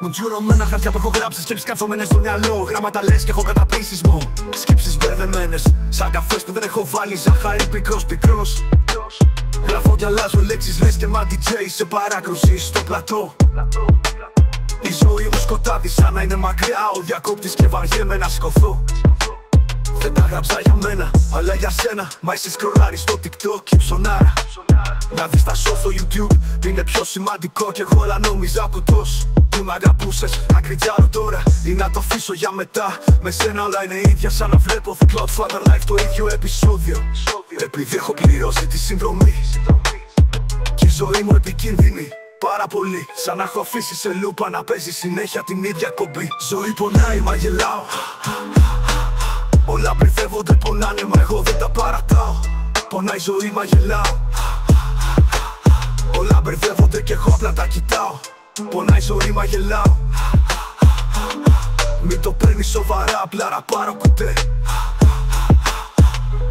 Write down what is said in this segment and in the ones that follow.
Μου τζουρωμένα χαρτιά που έχω γράψει, σκέψεις καθόμενες στο μυαλό. Γράμματα λες και έχω καταπίσισμο. Σκέψεις μπερδεμένες, σαν καφές που δεν έχω βάλει ζάχαρη πικρός. Γράφω και αλλάζω λέξεις, λες και μα DJ σε παράκρουση στο πλατό. Η ζωή μου σκοτάδι σαν να είναι μακριά ο διακόπτης και βαριέμαι να σηκωθώ. Δεν τα γράψα για μένα, αλλά για σένα. Μα εσύ σκρολάρεις στο TikTok και ψωνάρα. Να δεις τα show στο YouTube είναι πιο σημαντικό κι εγώ όλα νόμιζα κουτός. Που μ' αγαπούσες, να κριτζάρω τώρα ή να το αφήσω για μετά. Με σένα όλα είναι ίδια σαν να βλέπω The Cloudfather Live το ίδιο επεισόδιο. Επειδή έχω πληρώσει τη συνδρομή κι η ζωή μου επικίνδυνη πάρα πολύ, σαν να έχω αφήσει σε λούπα να παίζει συνέχεια την ίδια εκπομπή. Ζωή πονάει μα γελάω. Όλα μπερδεύονται, πονάνε μα εγώ δεν τα παρατάω. Πονάει η ζωή μα γελάω. Όλα μπερδεύονται και εγώ απλά τα κοιτάω. Πονάει η ζωή μα γελάω. Μην το παίρνεις σοβαρά, απλά ραπάρω κουτέ.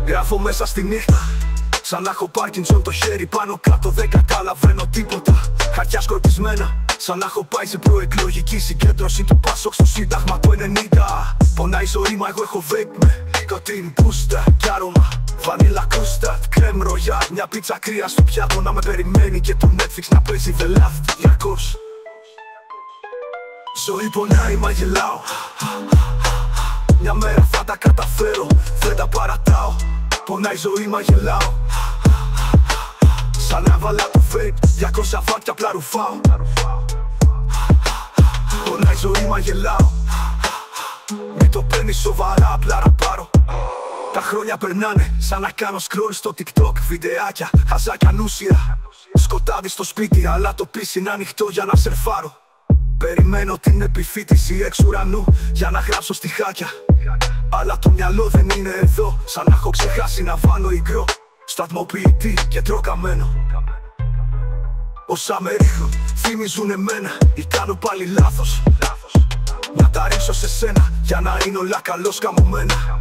Γράφω μέσα στη νύχτα σαν να έχω Πάρκινσον, το χέρι πάνω κάτω, δεν καταλαβαίνω τίποτα. Χαρτιά σκορπισμένα, σαν να έχω πάει σε προεκλογική συγκέντρωση του Πάσοκ στο Σύνταγμα το 90. Πονάει η ζωή μα, εγώ έχω vape με nicotine booster κι άρωμα βανίλα κούστα, κρέμ ρογιά. Μια πίτσα κρύα στο πιάτο να με περιμένει και το Netflix να παίζει The Last διαρκώς. Ζωή πονάει μα γελάω. Μια μέρα θα τα καταφέρω, δεν τα παρατάω. Πονάει η ζωή μα γελάω. Σαν να βάλα το vape, 200 βάτια απλά ρουφάω. Πονάει η ζωή μα γελάω. Μην το παίρνεις σοβαρά, απλά ραπάρω. Τα χρόνια περνάνε σαν να κάνω scroll στο TikTok. Βιντεάκια, χαζάκια νούσια. Σκοτάδι στο σπίτι, αλλά το PC είναι ανοιχτό για να σερφάρω. Περιμένω την επιφύτηση εξ ουρανού για να γράψω στιχάκια. Αλλά το μυαλό δεν είναι εδώ, σαν να έχω ξεχάσει να βάλω υγρό. Σταθμοποιητή και τροκαμένο. Όσα με ρίχνουν θυμίζουν εμένα ή κάνω πάλι λάθος. Να τα ρίξω σε σένα για να είναι όλα καλώς καμωμένα.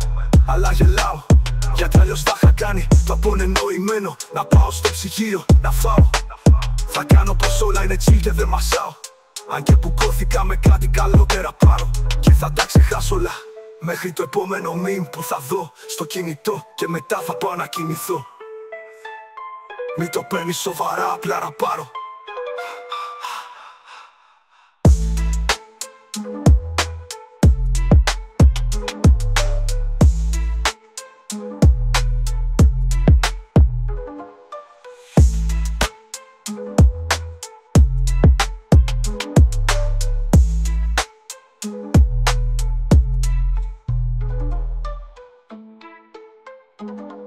Αλλά γελάω γιατί αλλιώς θα είχα κάνει το απονενοημένο. Να πάω στο ψυγείο να φάω. Θα κάνω πως όλα είναι chill και δεν μασάω. Αν και που κόθηκα με κάτι καλότερα πάρω. Και θα τα ξεχάσω όλα μέχρι το επόμενο meme που θα δω στο κινητό. Και μετά θα πάω να κοιμηθώ. Μην το παίρνεις σοβαρά, απλά ραπάρω. Thank you.